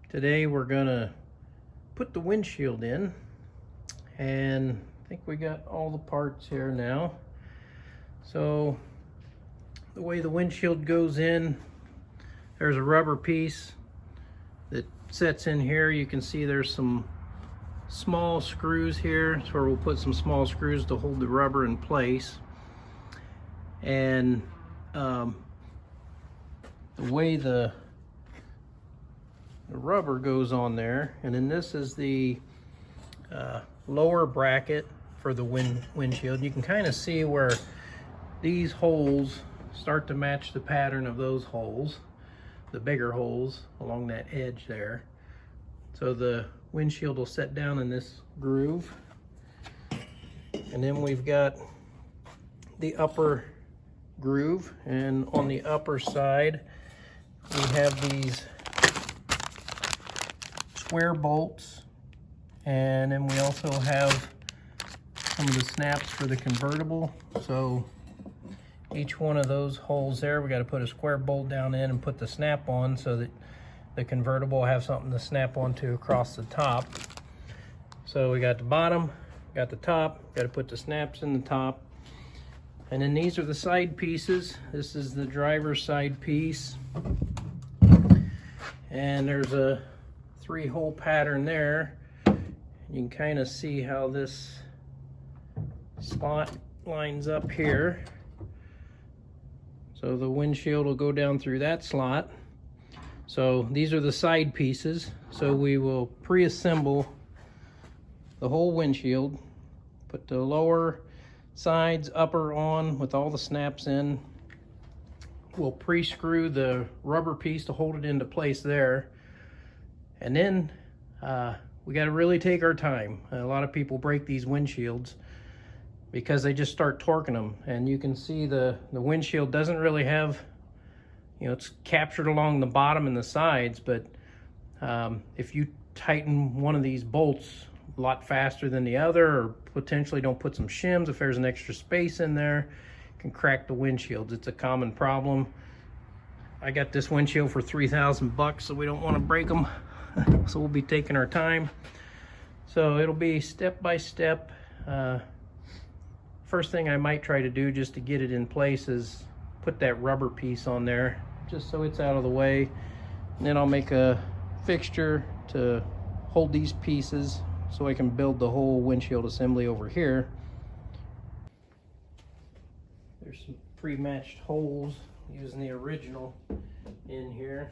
Today we're gonna put the windshield in, and I think we got all the parts here now. So the way the windshield goes in, there's a rubber piece that sets in here. You can see there's some small screws here, so we'll put some small screws to hold the rubber in place. And the way the rubber goes on there, and then this is the lower bracket for the windshield. You can kind of see where these holes start to match the pattern of those holes, the bigger holes along that edge there. So the windshield will set down in this groove, and then we've got the upper groove, and on the upper side we have these square bolts, and then we also have some of the snaps for the convertible. So each one of those holes there, we got to put a square bolt down in and put the snap on so that the convertible will have something to snap onto across the top. So we got the bottom, got the top, got to put the snaps in the top. And then these are the side pieces. This is the driver's side piece, and there's a 3-hole pattern there. You can kind of see how this slot lines up here. So the windshield will go down through that slot. So these are the side pieces. So we will pre-assemble the whole windshield, put the lower sides, upper on with all the snaps in. We'll pre-screw the rubber piece to hold it into place there. And then we got to really take our time. A lot of people break these windshields because they just start torquing them. And you can see the windshield doesn't really have, it's captured along the bottom and the sides, but if you tighten one of these bolts a lot faster than the other, or potentially don't put some shims, if there's an extra space in there, it can crack the windshields. It's a common problem. I got this windshield for 3,000 bucks, so we don't want to break them. So we'll be taking our time. So it'll be step by step. First thing I might try to do just to get it in place is put that rubber piece on there, just so it's out of the way. And then I'll make a fixture to hold these pieces so I can build the whole windshield assembly over here. There's some pre-matched holes using the original in here.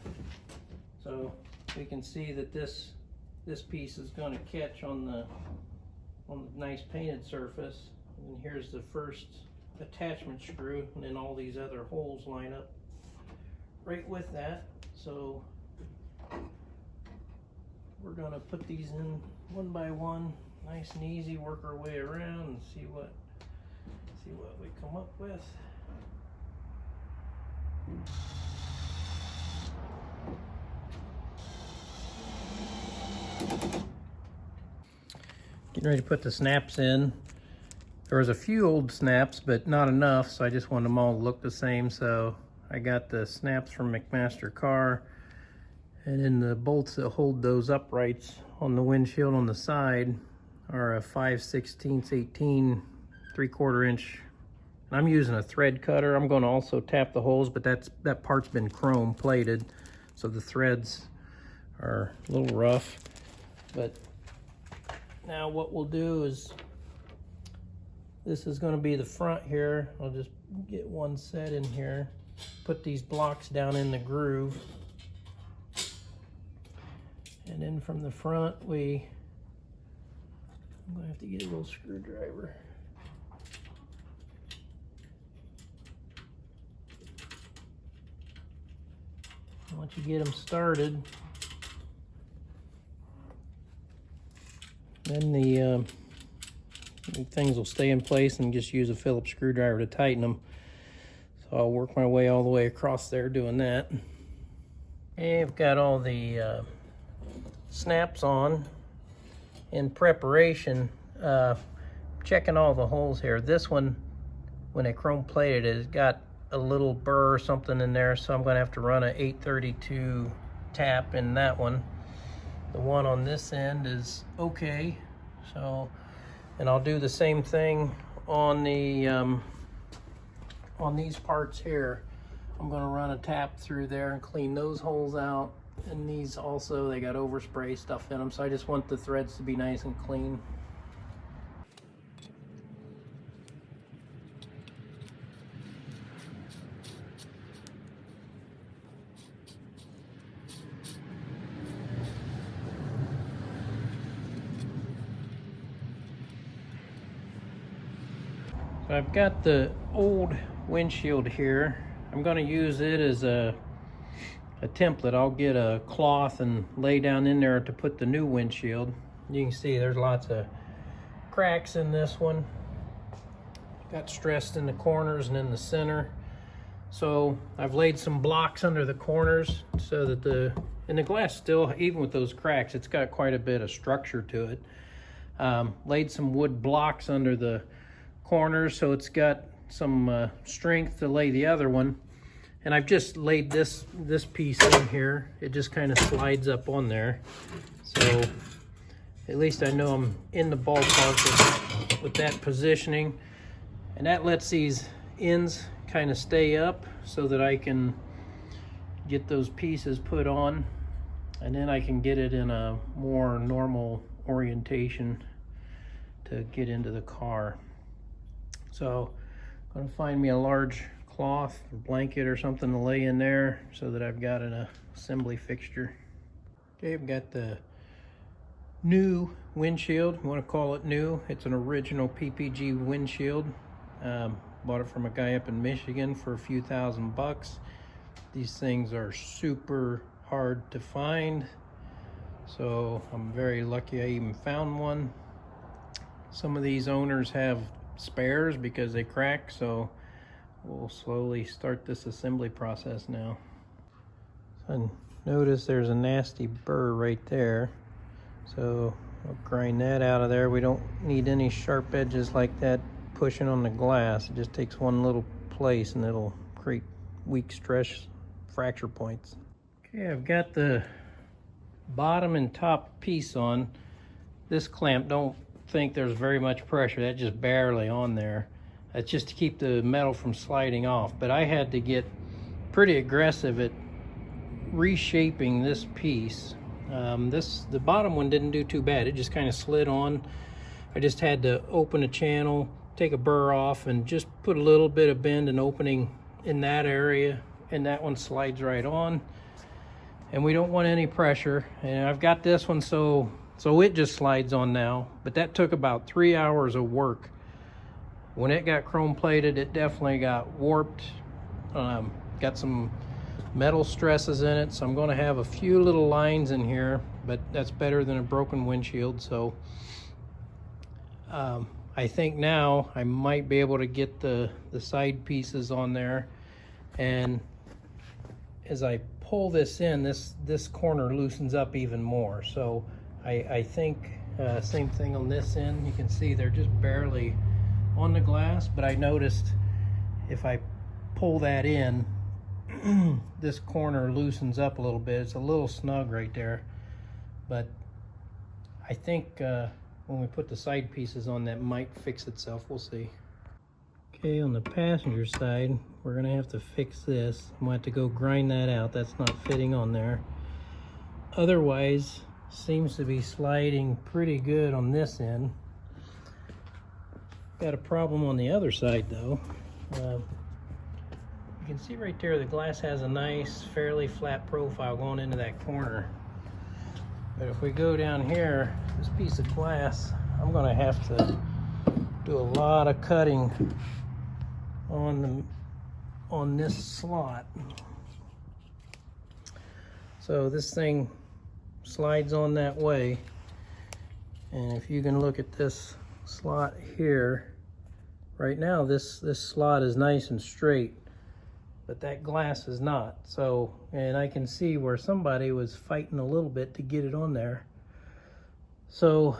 So we can see that this piece is going to catch on the nice painted surface. And here's the first attachment screw, and then all these other holes line up right with that. So we're going to put these in one by one, nice and easy, work our way around and see what we come up with. Getting ready to put the snaps in. There was a few old snaps, but not enough, so I just wanted them all to look the same. So I got the snaps from McMaster Car, and then the bolts that hold those uprights on the windshield on the side are a 5/16 18 3/4 inch. And I'm using a thread cutter. I'm going to also tap the holes, but that part's been chrome plated, so the threads are a little rough. But now what we'll do is, this is going to be the front here. I'll just get one set in here, put these blocks down in the groove, and then from the front I'm going to have to get a little screwdriver. Once you get them started, then the things will stay in place, and just use a Phillips screwdriver to tighten them. So I'll work my way all the way across there doing that. Okay, I've got all the snaps on in preparation. Checking all the holes here. This one, when I chrome plated it, has got a little burr or something in there, so I'm going to have to run a 832 tap in that one. The one on this end is okay. So, and I'll do the same thing on the on these parts here. I'm going to run a tap through there and clean those holes out. And these also, they got overspray stuff in them, so I just want the threads to be nice and clean. So I've got the old windshield here. I'm going to use it as a template. I'll get a cloth and lay down in there to put the new windshield. You can see there's lots of cracks in this one. Got stressed in the corners and in the center. So I've laid some blocks under the corners so that the glass still, even with those cracks, it's got quite a bit of structure to it. Laid some wood blocks under the corners so it's got some strength to lay the other one. And I've just laid this piece in here. It just kind of slides up on there. So at least I know I'm in the ballpark with that positioning. And that lets these ends kind of stay up so that I can get those pieces put on. And then I can get it in a more normal orientation to get into the car. So I'm gonna find me a large cloth or blanket or something to lay in there so that I've got an assembly fixture. Okay, I've got the new windshield. I want to call it new. It's an original PPG windshield. Bought it from a guy up in Michigan for a few $1,000s. These things are super hard to find, so I'm very lucky I even found one. Some of these owners have spares because they crack, so we'll slowly start this assembly process now. So notice there's a nasty burr right there, so I'll grind that out of there. We don't need any sharp edges like that pushing on the glass. It just takes one little place and it'll create weak stress fracture points. Okay, I've got the bottom and top piece on. This clamp, don't think there's very much pressure. That's just barely on there. That's just to keep the metal from sliding off. But I had to get pretty aggressive at reshaping this piece. The bottom one didn't do too bad. It just kind of slid on. I just had to open a channel, take a burr off, and just put a little bit of bend and opening in that area, and that one slides right on. And we don't want any pressure. And I've got this one so it just slides on now, but that took about 3 hours of work. When it got chrome plated, it definitely got warped. Got some metal stresses in it, so I'm going to have a few little lines in here, but that's better than a broken windshield. So I think now I might be able to get the side pieces on there, and as I pull this in, this corner loosens up even more. So I think same thing on this end. You can see they're just barely on the glass, but I noticed if I pull that in, this corner loosens up a little bit. It's a little snug right there, but I think when we put the side pieces on, that might fix itself. We'll see. Okay, on the passenger side, we're gonna have to fix this. I'm gonna have to go grind that out. That's not fitting on there. Otherwise, seems to be sliding pretty good on this end. Got a problem on the other side though. You can see right there the glass has a nice fairly flat profile going into that corner, but if we go down here, this piece of glass, I'm going to have to do a lot of cutting on this slot. So this thing slides on that way, and if you can look at this slot here, right now this slot is nice and straight, but that glass is not. So, and I can see where somebody was fighting a little bit to get it on there. So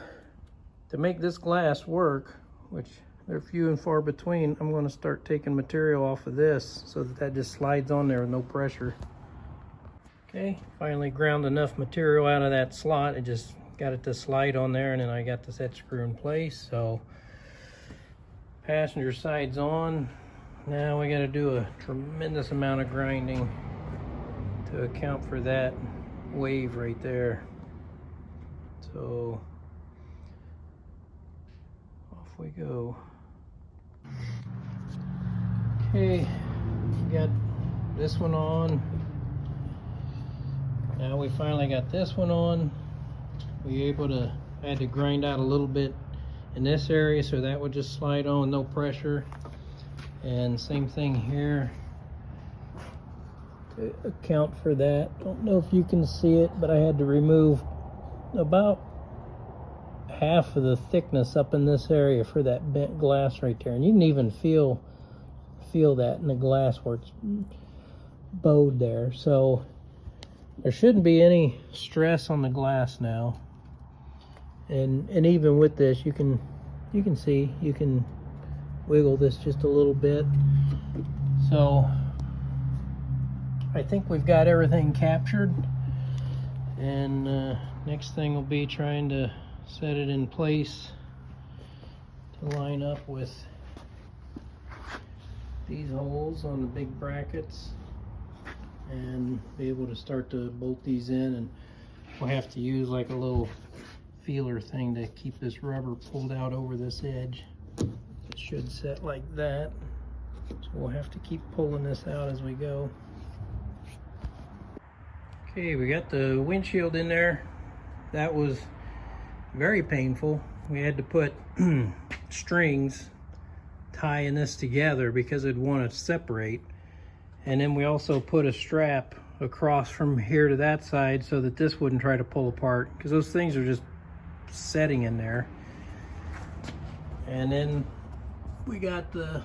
to make this glass work, which they're few and far between, I'm going to start taking material off of this so that just slides on there with no pressure. Okay, finally ground enough material out of that slot. I just got it to slide on there, and then I got the set screw in place. So passenger side's on. Now we got to do a tremendous amount of grinding to account for that wave right there. So off we go. Okay, we got this one on. Now we finally got this one on. I had to grind out a little bit in this area, so that would just slide on, no pressure. And same thing here to account for that. Don't know if you can see it, but I had to remove about half of the thickness up in this area for that bent glass right there. And you can even feel that in the glass where it's bowed there. So there shouldn't be any stress on the glass now. And even with this, you can see, you can wiggle this just a little bit. So I think we've got everything captured, and next thing will be trying to set it in place to line up with these holes on the big brackets, and be able to start to bolt these in. And we'll have to use like a little feeler thing to keep this rubber pulled out over this edge. It should set like that, so we'll have to keep pulling this out as we go. Okay, we got the windshield in there. That was very painful. We had to put strings tying this together because it'd want to separate, and then we also put a strap across from here to that side so that this wouldn't try to pull apart, because those things are just setting in there. And then we got the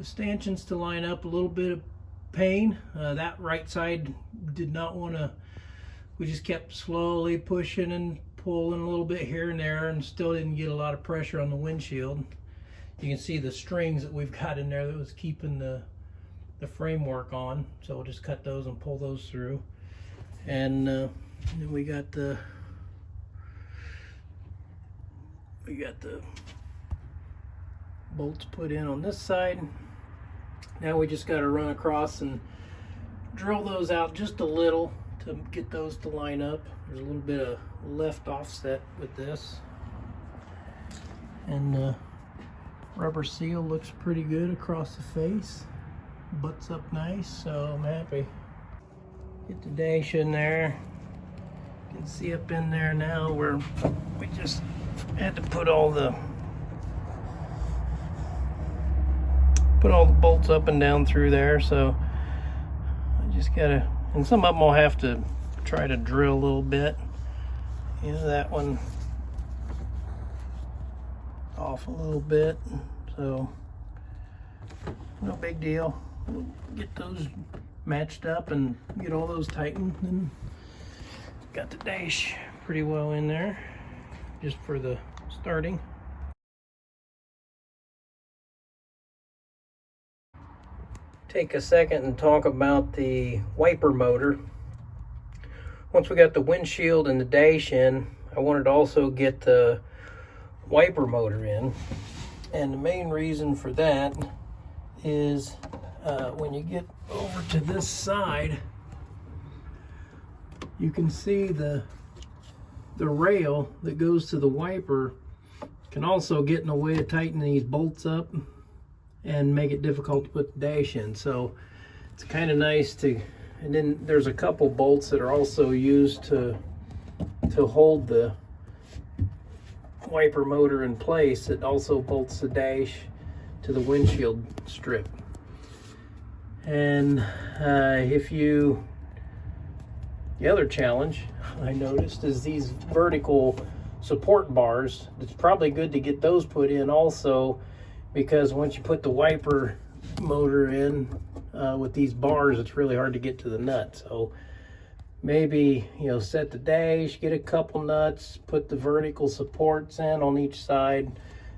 stanchions to line up. A little bit of pain. That right side did not want to. We just kept slowly pushing and pulling a little bit here and there, and still didn't get a lot of pressure on the windshield. You can see the strings that we've got in there that was keeping the framework on, so we'll just cut those and pull those through. And then we got the bolts put in on this side. Now we just got to run across and drill those out just a little to get those to line up. There's a little bit of left offset with this, and the rubber seal looks pretty good across the face. Butts up nice, so I'm happy. Get the dash in there. You can see up in there now where we just had to put all the bolts up and down through there. So I just gotta, and some of them I'll have to try to drill a little bit. You know, that one off a little bit, so no big deal. We'll get those matched up and get all those tightened, and got the dash pretty well in there just for the starting. Take a second and talk about the wiper motor. Once we got the windshield and the dash in, I wanted to also get the wiper motor in. And the main reason for that is when you get over to this side, you can see the rail that goes to the wiper can also get in the way of tightening these bolts up and make it difficult to put the dash in. So it's kind of nice to, and then there's a couple bolts that are also used to hold the wiper motor in place. It also bolts the dash to the windshield strip. And the other challenge I noticed is these vertical support bars. It's probably good to get those put in also, because once you put the wiper motor in with these bars, it's really hard to get to the nut. So maybe, you know, set the dash, get a couple nuts, put the vertical supports in on each side,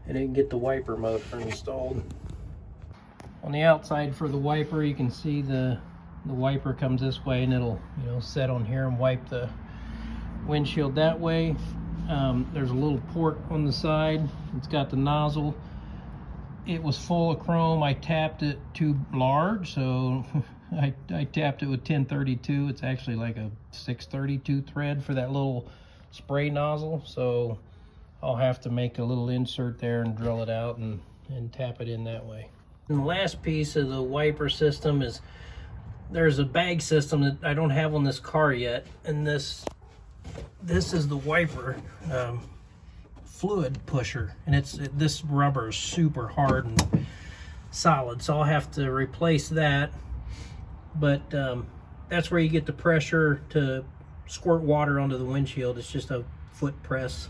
and then get the wiper motor installed. On the outside for the wiper, you can see the the wiper comes this way, and it'll, you know, set on here and wipe the windshield that way. There's a little port on the side. It's got the nozzle. It was full of chrome. I tapped it too large, so I tapped it with 1032. It's actually like a 632 thread for that little spray nozzle, so I'll have to make a little insert there and drill it out and tap it in that way. And the last piece of the wiper system is, there's a bag system that I don't have on this car yet, and this is the wiper fluid pusher, and this rubber is super hard and solid, so I'll have to replace that. But that's where you get the pressure to squirt water onto the windshield. It's just a foot press